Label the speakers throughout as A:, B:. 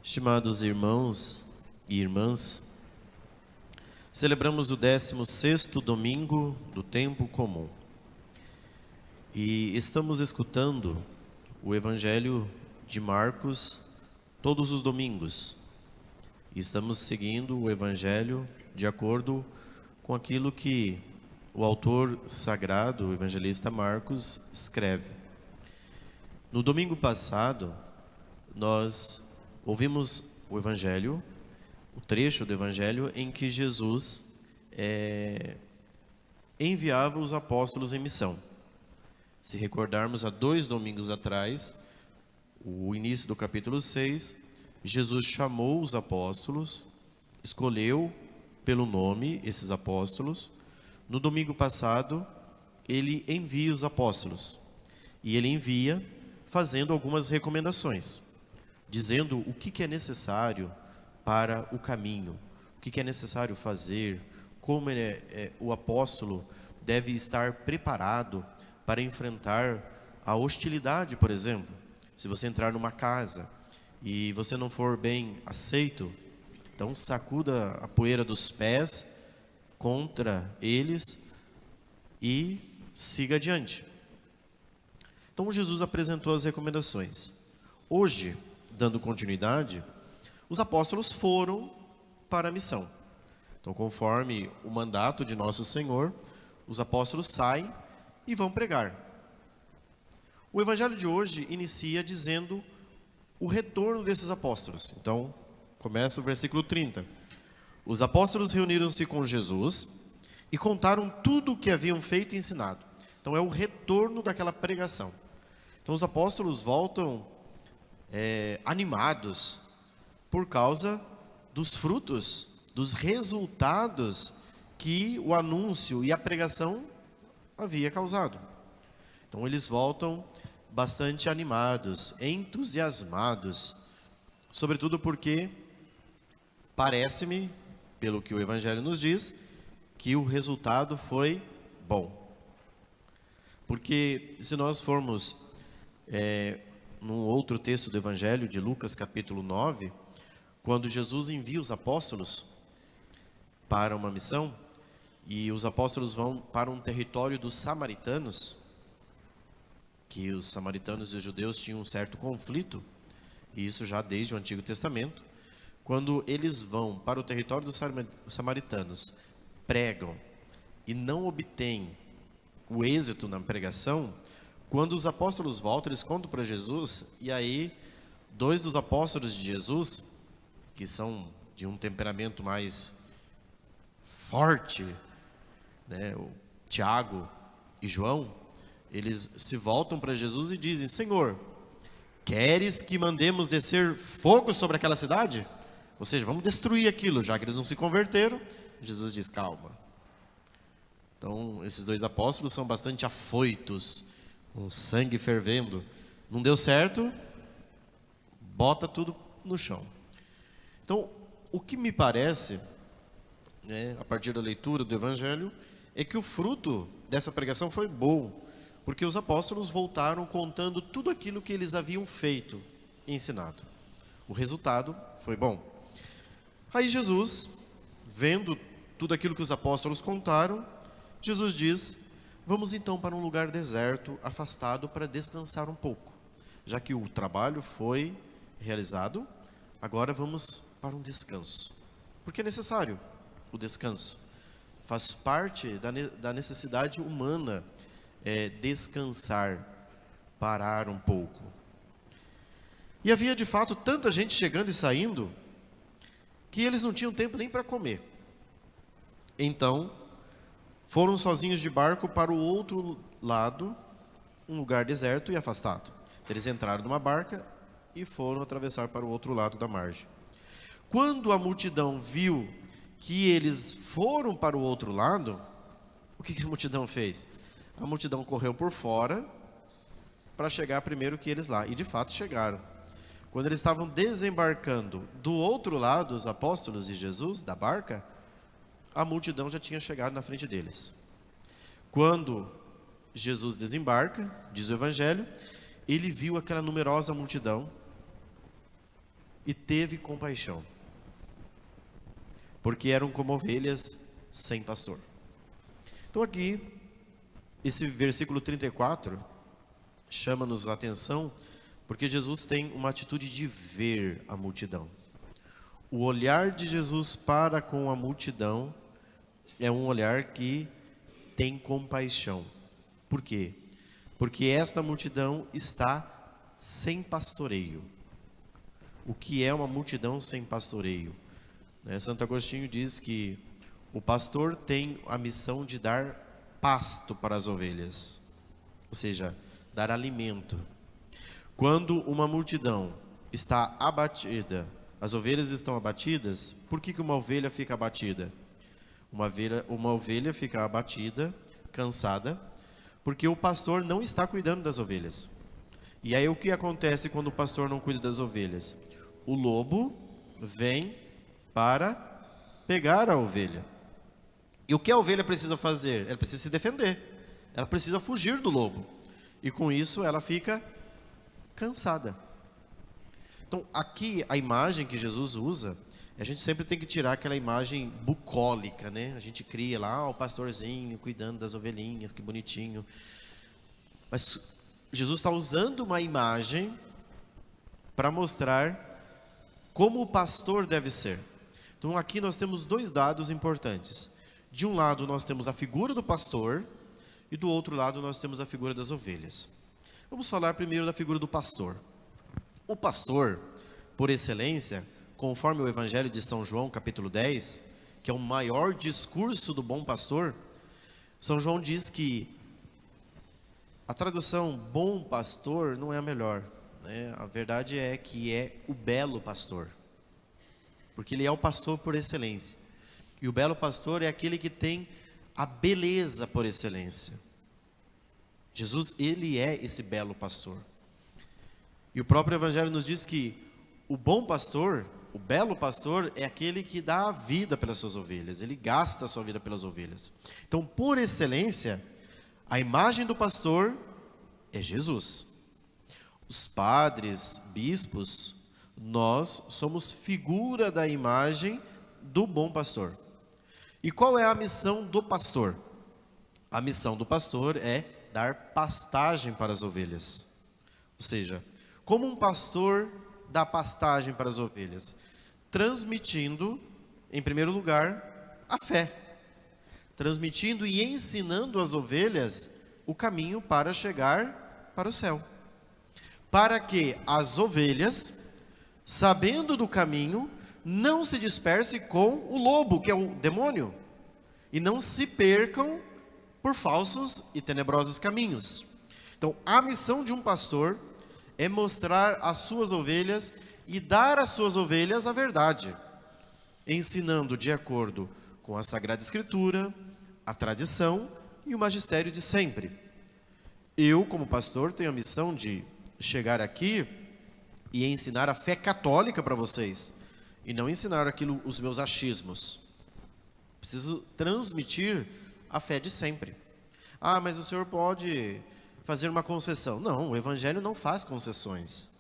A: Estimados irmãos e irmãs, celebramos o 16º domingo do tempo comum e estamos escutando o Evangelho de Marcos todos os domingos. E estamos seguindo o Evangelho de acordo com aquilo que o autor sagrado, o evangelista Marcos, escreve. No domingo passado, nós ouvimos o Evangelho, o trecho do Evangelho em que Jesus enviava os apóstolos em missão. Se recordarmos, há 2 domingos atrás, o início do capítulo 6, Jesus chamou os apóstolos, escolheu pelo nome esses apóstolos. No domingo passado, ele envia os apóstolos, e ele envia fazendo algumas recomendações, dizendo o que é necessário para o caminho, o que é necessário fazer, como o apóstolo deve estar preparado para enfrentar a hostilidade, por exemplo. Se você entrar numa casa e você não for bem aceito, então sacuda a poeira dos pés contra eles e siga adiante. Então Jesus apresentou as recomendações. Hoje, dando continuidade, os apóstolos foram para a missão. Então, conforme o mandato de Nosso Senhor, os apóstolos saem e vão pregar. O evangelho de hoje inicia dizendo o retorno desses apóstolos. Então, começa o versículo 30. Os apóstolos reuniram-se com Jesus e contaram tudo o que haviam feito e ensinado. Então, é o retorno daquela pregação. Então, os apóstolos voltam animados por causa dos frutos, dos resultados que o anúncio e a pregação havia causado. Então eles voltam bastante animados, entusiasmados, sobretudo porque parece-me, pelo que o Evangelho nos diz, que o resultado foi bom. Porque se nós formos num outro texto do Evangelho, de Lucas capítulo 9, quando Jesus envia os apóstolos para uma missão, e os apóstolos vão para um território dos samaritanos, que os samaritanos e os judeus tinham um certo conflito, e isso já desde o Antigo Testamento. Quando eles vão para o território dos samaritanos, pregam e não obtêm o êxito na pregação, quando os apóstolos voltam, eles contam para Jesus, e aí 2 dos apóstolos de Jesus, que são de um temperamento mais forte, né, o Tiago e João, eles se voltam para Jesus e dizem: Senhor, queres que mandemos descer fogo sobre aquela cidade? Ou seja, vamos destruir aquilo, já que eles não se converteram. Jesus diz: calma. Então, esses 2 apóstolos são bastante afoitos, com sangue fervendo. Não deu certo, bota tudo no chão. Então, o que me parece, a partir da leitura do Evangelho, é que o fruto dessa pregação foi bom, porque os apóstolos voltaram contando tudo aquilo que eles haviam feito e ensinado. O resultado foi bom. Aí Jesus, vendo tudo aquilo que os apóstolos contaram, Jesus diz: vamos então para um lugar deserto, afastado, para descansar um pouco. Já que o trabalho foi realizado, agora vamos para um descanso. Porque é necessário o descanso. Faz parte da necessidade humana descansar, parar um pouco. E havia de fato tanta gente chegando e saindo, que eles não tinham tempo nem para comer. Então, foram sozinhos de barco para o outro lado, um lugar deserto e afastado. Então, eles entraram numa barca e foram atravessar para o outro lado da margem. Quando a multidão viu que eles foram para o outro lado, o que a multidão fez? A multidão correu por fora para chegar primeiro que eles lá. E de fato chegaram. Quando eles estavam desembarcando do outro lado, os apóstolos e Jesus, da barca, a multidão já tinha chegado na frente deles. Quando Jesus desembarca, diz o Evangelho, ele viu aquela numerosa multidão e teve compaixão, porque eram como ovelhas sem pastor. Então aqui, esse versículo 34 chama-nos a atenção, porque Jesus tem uma atitude de ver a multidão. O olhar de Jesus para com a multidão é um olhar que tem compaixão. Por quê? Porque esta multidão está sem pastoreio. O que é uma multidão sem pastoreio? Santo Agostinho diz que o pastor tem a missão de dar pasto para as ovelhas, ou seja, dar alimento. Quando uma multidão está abatida, as ovelhas estão abatidas, por que uma ovelha fica abatida? Uma ovelha fica abatida, cansada, porque o pastor não está cuidando das ovelhas. E aí o que acontece quando o pastor não cuida das ovelhas? O lobo vem para pegar a ovelha. E o que a ovelha precisa fazer? Ela precisa se defender. Ela precisa fugir do lobo. E com isso ela fica cansada. Então aqui a imagem que Jesus usa, a gente sempre tem que tirar aquela imagem bucólica, né? A gente cria lá o pastorzinho cuidando das ovelhinhas, que bonitinho. Mas Jesus está usando uma imagem para mostrar como o pastor deve ser. Então aqui nós temos dois dados importantes. De um lado nós temos a figura do pastor e do outro lado nós temos a figura das ovelhas. Vamos falar primeiro da figura do pastor. O pastor, por excelência, conforme o Evangelho de São João, capítulo 10, que é o maior discurso do bom pastor, São João diz que a tradução bom pastor não é a melhor, né? A verdade é que é o belo pastor, porque ele é o pastor por excelência. E o belo pastor é aquele que tem a beleza por excelência. Jesus, ele é esse belo pastor. E o próprio Evangelho nos diz que o bom pastor, o belo pastor, é aquele que dá a vida pelas suas ovelhas. Ele gasta a sua vida pelas ovelhas. Então, por excelência, a imagem do pastor é Jesus. Os padres, bispos, nós somos figura da imagem do bom pastor. E qual é a missão do pastor? A missão do pastor é dar pastagem para as ovelhas. Ou seja, como um pastor dá pastagem para as ovelhas? Transmitindo, em primeiro lugar, a fé. Transmitindo e ensinando as ovelhas o caminho para chegar para o céu. Para que as ovelhas, sabendo do caminho, não se dispersem com o lobo, que é o demônio, e não se percam por falsos e tenebrosos caminhos. Então, a missão de um pastor é mostrar às suas ovelhas e dar às suas ovelhas a verdade, ensinando de acordo com a Sagrada Escritura, a tradição e o magistério de sempre. Eu, como pastor, tenho a missão de chegar aqui e ensinar a fé católica para vocês, e não ensinar os meus achismos. Preciso transmitir a fé de sempre. Ah, mas o senhor pode fazer uma concessão. Não, o Evangelho não faz concessões.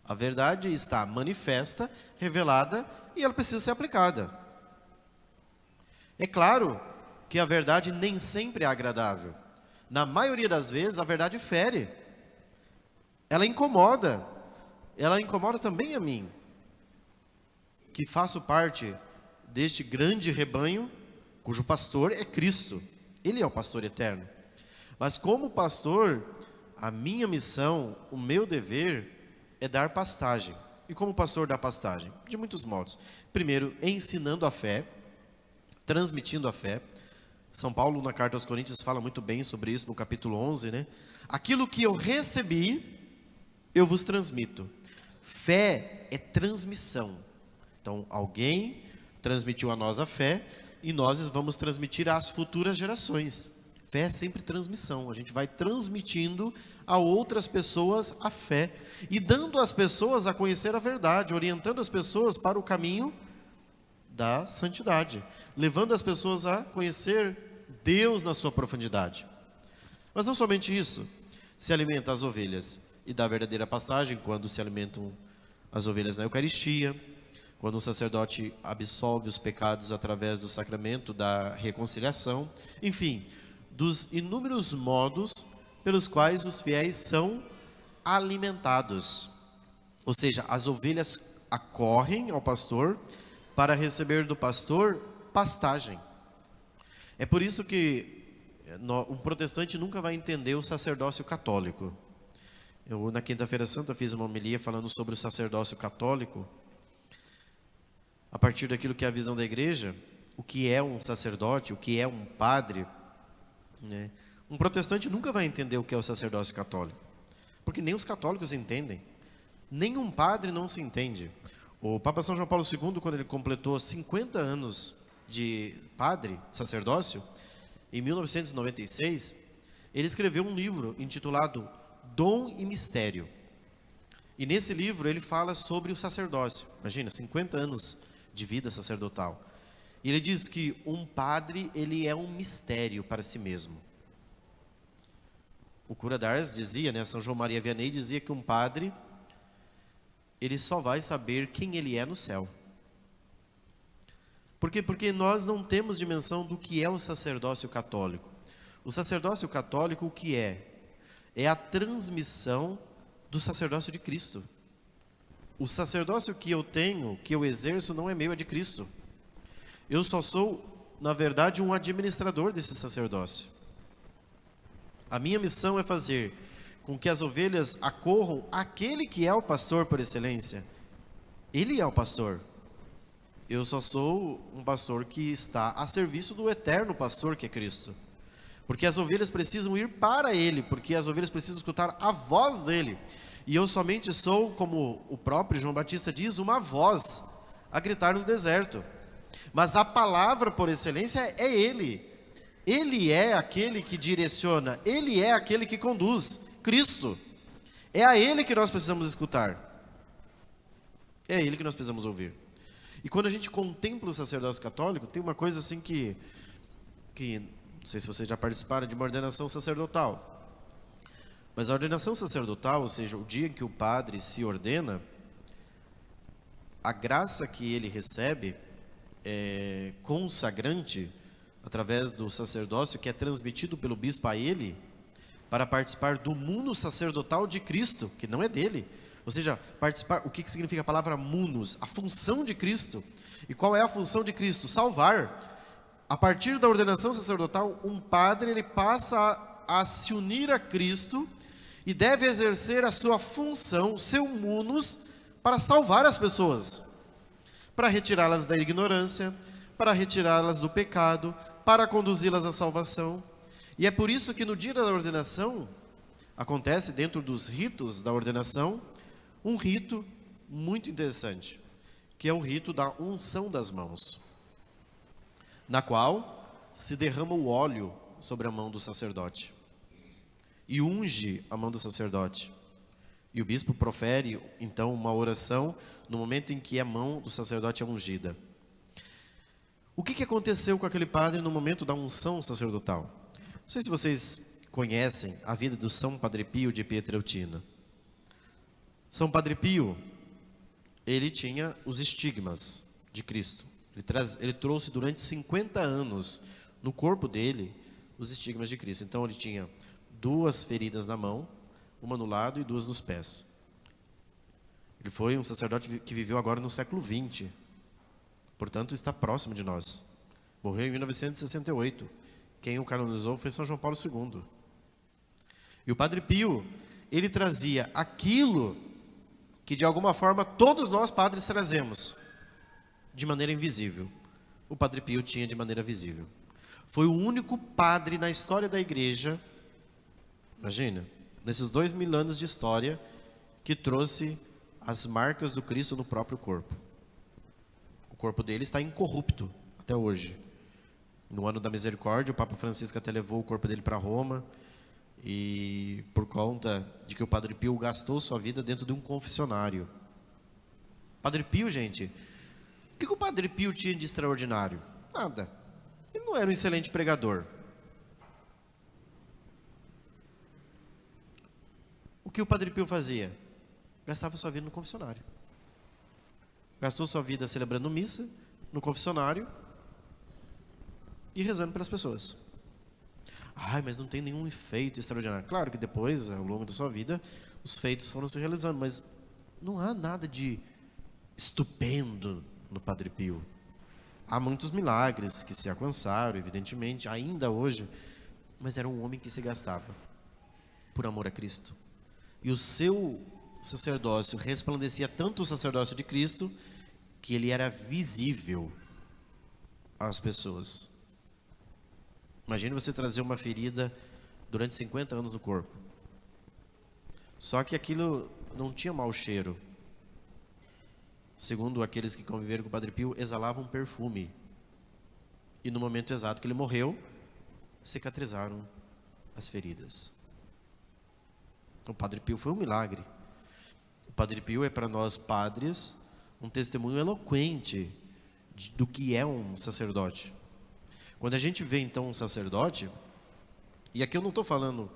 A: A verdade está manifesta, revelada, e ela precisa ser aplicada. É claro que a verdade nem sempre é agradável. Na maioria das vezes, a verdade fere. Ela incomoda. Ela incomoda também a mim, que faço parte deste grande rebanho, cujo pastor é Cristo. Ele é o pastor eterno. Mas como pastor, a minha missão, o meu dever é dar pastagem. E como pastor dá pastagem? De muitos modos. Primeiro, ensinando a fé, transmitindo a fé. São Paulo, na carta aos Coríntios, fala muito bem sobre isso, no capítulo 11, né? Aquilo que eu recebi, eu vos transmito. Fé é transmissão. Então, alguém transmitiu a nós a fé e nós vamos transmitir às futuras gerações. Fé é sempre transmissão. A gente vai transmitindo a outras pessoas a fé e dando às pessoas a conhecer a verdade, orientando as pessoas para o caminho da santidade, levando as pessoas a conhecer Deus na sua profundidade. Mas não somente isso, se alimenta as ovelhas e dá verdadeira pastagem quando se alimentam as ovelhas na Eucaristia, quando um sacerdote absolve os pecados através do sacramento da reconciliação, enfim, dos inúmeros modos pelos quais os fiéis são alimentados. Ou seja, as ovelhas acorrem ao pastor para receber do pastor pastagem. É por isso que um protestante nunca vai entender o sacerdócio católico. Eu, na Quinta-feira Santa, fiz uma homilia falando sobre o sacerdócio católico, a partir daquilo que é a visão da igreja, o que é um sacerdote, o que é um padre, né? Um protestante nunca vai entender o que é o sacerdócio católico, porque nem os católicos entendem, nenhum padre não se entende. O Papa São João Paulo II, quando ele completou 50 anos de padre, sacerdócio, em 1996, ele escreveu um livro intitulado Dom e Mistério. E nesse livro ele fala sobre o sacerdócio. Imagina, 50 anos de vida sacerdotal. E ele diz que um padre, ele é um mistério para si mesmo. O cura d'Ars dizia, né, São João Maria Vianney dizia que um padre, ele só vai saber quem ele é no céu. Por quê? Porque nós não temos dimensão do que é o sacerdócio católico. O sacerdócio católico, o que é? É a transmissão do sacerdócio de Cristo. O sacerdócio que eu tenho, que eu exerço, não é meu, é de Cristo. Eu só sou, na verdade, um administrador desse sacerdócio. A minha missão é fazer com que as ovelhas acorram àquele que é o pastor por excelência. Ele é o pastor. Eu só sou um pastor que está a serviço do eterno pastor, que é Cristo. Porque as ovelhas precisam ir para Ele, porque as ovelhas precisam escutar a voz dEle. E eu somente sou, como o próprio João Batista diz, uma voz a gritar no deserto. Mas a palavra por excelência é Ele. Ele é aquele que direciona, Ele é aquele que conduz, Cristo. É a Ele que nós precisamos escutar. É a Ele que nós precisamos ouvir. E quando a gente contempla o sacerdócio católico, tem uma coisa assim que não sei se vocês já participaram de uma ordenação sacerdotal. Mas a ordenação sacerdotal, ou seja, o dia em que o padre se ordena, a graça que ele recebe é consagrante, através do sacerdócio que é transmitido pelo bispo a ele, para participar do munus sacerdotal de Cristo, que não é dele. Ou seja, participar, o que significa a palavra munus? A função de Cristo. E qual é a função de Cristo? Salvar. A partir da ordenação sacerdotal, um padre ele passa a se unir a Cristo e deve exercer a sua função, o seu munus, para salvar as pessoas, para retirá-las da ignorância, para retirá-las do pecado, para conduzi-las à salvação. E é por isso que no dia da ordenação, acontece dentro dos ritos da ordenação, um rito muito interessante, que é o rito da unção das mãos, na qual se derrama o óleo sobre a mão do sacerdote e unge a mão do sacerdote. E o bispo profere então uma oração no momento em que a mão do sacerdote é ungida. O que aconteceu com aquele padre no momento da unção sacerdotal? Não sei se vocês conhecem a vida do São Padre Pio de Pietrelcina. São Padre Pio, ele tinha os estigmas de Cristo. Ele trouxe durante 50 anos no corpo dele os estigmas de Cristo. Então ele tinha 2 feridas na mão, uma no lado e 2 nos pés. Ele foi um sacerdote que viveu agora no século XX. Portanto, está próximo de nós. Morreu em 1968. Quem o canonizou foi São João Paulo II. E o Padre Pio, ele trazia aquilo que de alguma forma todos nós padres trazemos, de maneira invisível. O Padre Pio tinha de maneira visível. Foi o único padre na história da igreja, imagina, nesses 2000 anos de história, que trouxe as marcas do Cristo no próprio corpo. O corpo dele está incorrupto até hoje. No ano da misericórdia, o Papa Francisco até levou o corpo dele para Roma, e por conta de que o Padre Pio gastou sua vida dentro de um confessionário. Padre Pio, gente, o que o Padre Pio tinha de extraordinário? Nada. Ele não era um excelente pregador. O que o Padre Pio fazia? Gastava sua vida no confessionário. Gastou sua vida celebrando missa, no confessionário e rezando pelas pessoas. Ai, mas não tem nenhum efeito extraordinário. Claro que depois, ao longo da sua vida, os feitos foram se realizando, mas não há nada de estupendo no Padre Pio. Há muitos milagres que se alcançaram, evidentemente, ainda hoje, mas era um homem que se gastava por amor a Cristo. E o seu sacerdócio resplandecia tanto o sacerdócio de Cristo, que ele era visível às pessoas. Imagine você trazer uma ferida durante 50 anos no corpo. Só que aquilo não tinha mau cheiro. Segundo aqueles que conviveram com o Padre Pio, exalava um perfume. E no momento exato que ele morreu, cicatrizaram as feridas. O Padre Pio foi um milagre. O Padre Pio é para nós padres um testemunho eloquente do que é um sacerdote. Quando a gente vê então um sacerdote, e aqui eu não estou falando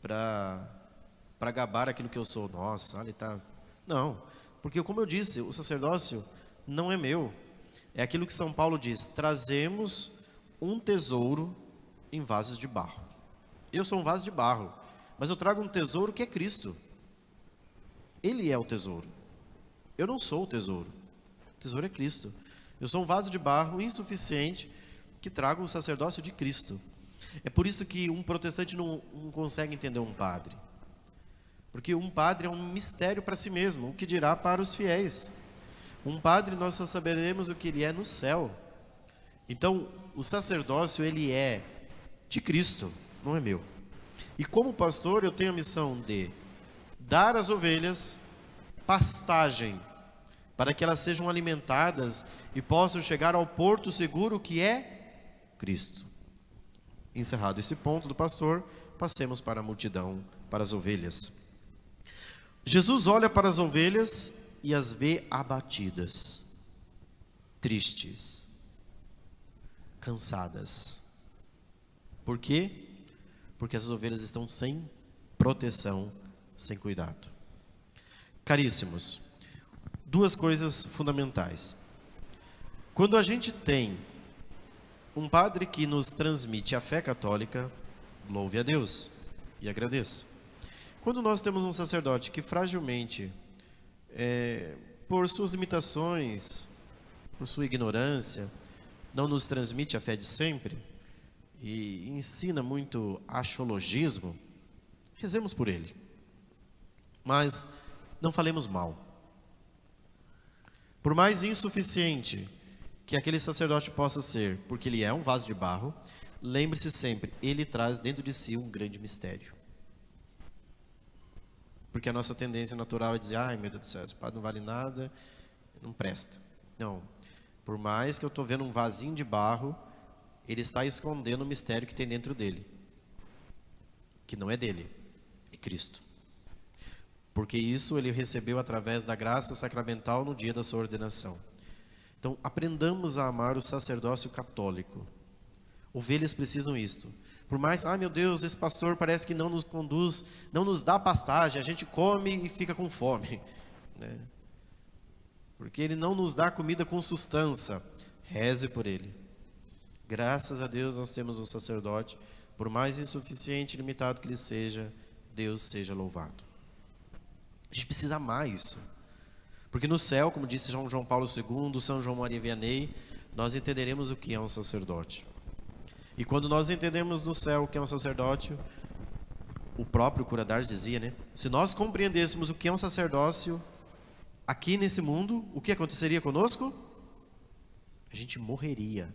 A: para gabar aquilo que eu sou, nossa, ele está... Não, porque como eu disse, o sacerdócio não é meu. É aquilo que São Paulo diz: trazemos um tesouro em vasos de barro. Eu sou um vaso de barro, mas eu trago um tesouro que é Cristo. Ele é o tesouro. Eu não sou o tesouro. O tesouro é Cristo. Eu sou um vaso de barro insuficiente que trago o sacerdócio de Cristo. É por isso que um protestante não consegue entender um padre. Porque um padre é um mistério para si mesmo, o que dirá para os fiéis. Um padre, nós só saberemos o que ele é no céu. Então, o sacerdócio, ele é de Cristo, não é meu. E como pastor, eu tenho a missão de dar às ovelhas pastagem, para que elas sejam alimentadas e possam chegar ao porto seguro que é Cristo. Encerrado esse ponto do pastor, passemos para a multidão, para as ovelhas. Jesus olha para as ovelhas e as vê abatidas, tristes, cansadas. Por quê? Porque as ovelhas estão sem proteção, sem cuidado. Caríssimos, duas coisas fundamentais. Quando a gente tem um padre que nos transmite a fé católica, louve a Deus e agradeça. Quando nós temos um sacerdote que fragilmente, por suas limitações, por sua ignorância, não nos transmite a fé de sempre e ensina muito axiologismo, rezemos por ele. Mas não falemos mal. Por mais insuficiente que aquele sacerdote possa ser, porque ele é um vaso de barro, lembre-se sempre, ele traz dentro de si um grande mistério. Porque a nossa tendência natural é dizer: ai meu Deus do céu, esse padre não vale nada, não presta. Não, por mais que eu estou vendo um vasinho de barro, ele está escondendo o mistério que tem dentro dele, que não é dele, é Cristo. Porque isso ele recebeu através da graça sacramental no dia da sua ordenação. Então, aprendamos a amar o sacerdócio católico. Ovelhas precisam isto. Por mais, ai meu Deus, esse pastor parece que não nos conduz, não nos dá pastagem, a gente come e fica com fome, né? Porque ele não nos dá comida com sustância. Reze por ele. Graças a Deus nós temos um sacerdote, por mais insuficiente e limitado que ele seja, Deus seja louvado. A gente precisa amar isso. Porque no céu, como disse São João Paulo II, São João Maria Vianney, nós entenderemos o que é um sacerdote. E quando nós entendemos no céu o que é um sacerdote, o próprio Cura d'Ars dizia, né? Se nós compreendêssemos o que é um sacerdócio aqui nesse mundo, o que aconteceria conosco? A gente morreria.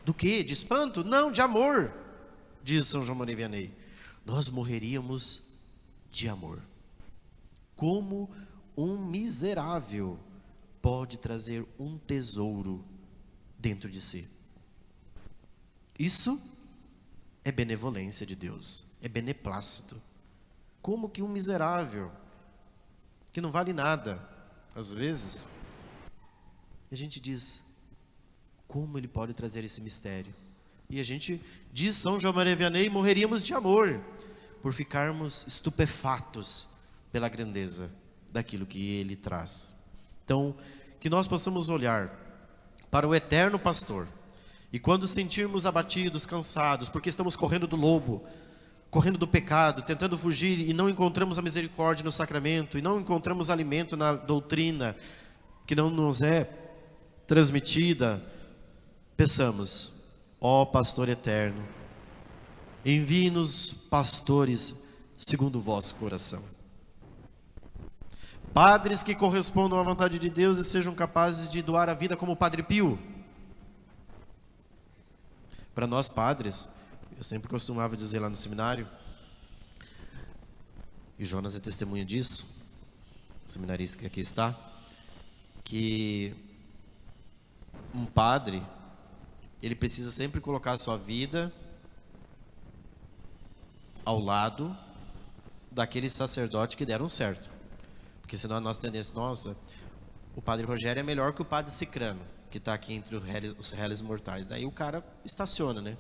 A: Do quê? De espanto? Não, de amor, diz São João Maria Vianney. Nós morreríamos de amor. Como um miserável pode trazer um tesouro dentro de si? Isso é benevolência de Deus, é beneplácito. Como que um miserável, que não vale nada, às vezes, a gente diz, como ele pode trazer esse mistério? E a gente diz, São João Maria Vianney, morreríamos de amor, por ficarmos estupefatos pela grandeza daquilo que ele traz. Então, que nós possamos olhar para o eterno pastor, e quando sentirmos abatidos, cansados, porque estamos correndo do lobo, correndo do pecado, tentando fugir e não encontramos a misericórdia no sacramento, e não encontramos alimento na doutrina que não nos é transmitida, peçamos: ó pastor eterno, envie-nos pastores segundo o vosso coração. Padres que correspondam à vontade de Deus e sejam capazes de doar a vida como o Padre Pio. Para nós padres, eu sempre costumava dizer lá no seminário, e Jonas é testemunha disso, o seminarista que aqui está, que um padre, ele precisa sempre colocar a sua vida ao lado daquele sacerdote que deram certo. Porque senão a nossa tendência, nossa, o Padre Rogério é melhor que o Padre Cicrano, que está aqui entre os réis mortais. Daí o cara estaciona, né?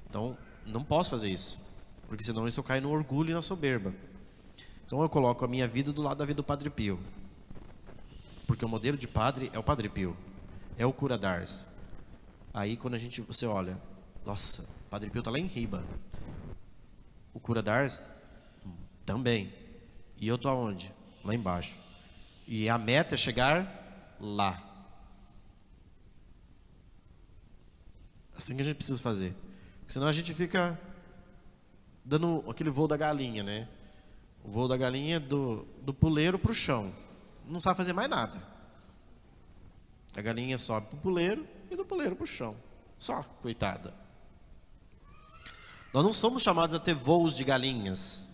A: Então, não posso fazer isso, porque senão isso eu caio no orgulho e na soberba. Então eu coloco a minha vida do lado da vida do Padre Pio. Porque o modelo de padre é o Padre Pio, é o cura d'Ars. Aí quando você olha, nossa, o Padre Pio está lá em riba. O cura d'Ars também. E eu estou aonde? Lá embaixo. E a meta é chegar lá. Assim que a gente precisa fazer. Porque senão a gente fica dando aquele voo da galinha, né? O voo da galinha do puleiro para o chão. Não sabe fazer mais nada. A galinha sobe para o puleiro e do puleiro para o chão. Só, coitada. Nós não somos chamados a ter voos de galinhas.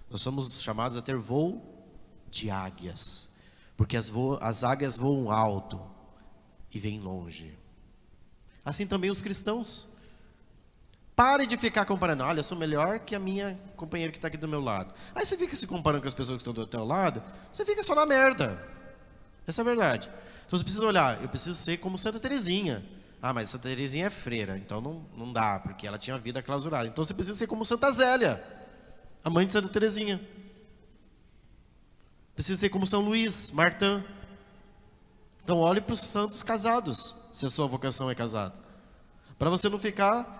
A: Nós somos chamados a ter voo de águias. Porque as águias voam alto e vêm longe. Assim também os cristãos. Pare de ficar comparando. Olha, eu sou melhor que a minha companheira que está aqui do meu lado. Aí você fica se comparando com as pessoas que estão do teu lado, você fica só na merda. Essa é a verdade. Então você precisa olhar, eu preciso ser como Santa Teresinha. Ah, mas Santa Teresinha é freira, então não dá, porque ela tinha a vida clausurada. Então você precisa ser como Santa Zélia, a mãe de Santa Teresinha. Precisa ser como São Luís, Martã. Então olhe para os santos casados, se a sua vocação é casada. Para você não ficar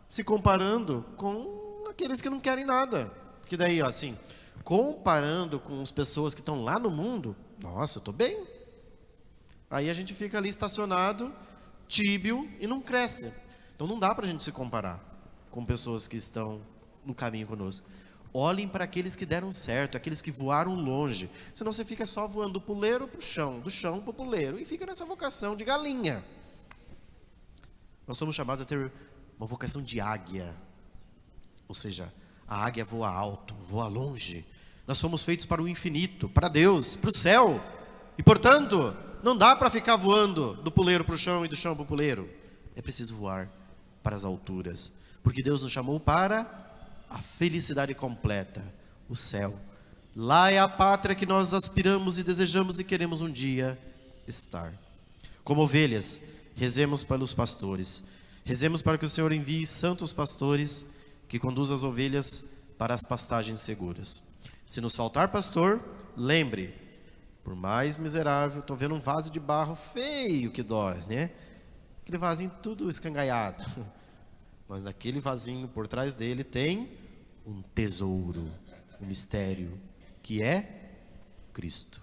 A: se comparando com aqueles que não querem nada. Porque daí, ó, assim, comparando com as pessoas que estão lá no mundo, nossa, eu estou bem. Aí a gente fica ali estacionado, tíbio e não cresce. Então não dá para a gente se comparar com pessoas que estão no caminho conosco. Olhem para aqueles que deram certo, aqueles que voaram longe. Senão você fica só voando do puleiro para o chão, do chão para o puleiro, e fica nessa vocação de galinha. Nós somos chamados a ter uma vocação de águia. Ou seja, a águia voa alto, voa longe. Nós fomos feitos para o infinito, para Deus, para o céu. E portanto, não dá para ficar voando do puleiro para o chão e do chão para o puleiro. É preciso voar para as alturas. Porque Deus nos chamou para a felicidade completa, o céu. Lá é a pátria que nós aspiramos e desejamos e queremos um dia estar. Como ovelhas, rezemos pelos pastores. Rezemos para que o Senhor envie santos pastores que conduzam as ovelhas para as pastagens seguras. Se nos faltar pastor, lembre, por mais miserável, estou vendo um vaso de barro feio que dói, né? Aquele vasinho tudo escangaiado. Mas naquele vasinho, por trás dele, tem um tesouro, um mistério, que é Cristo.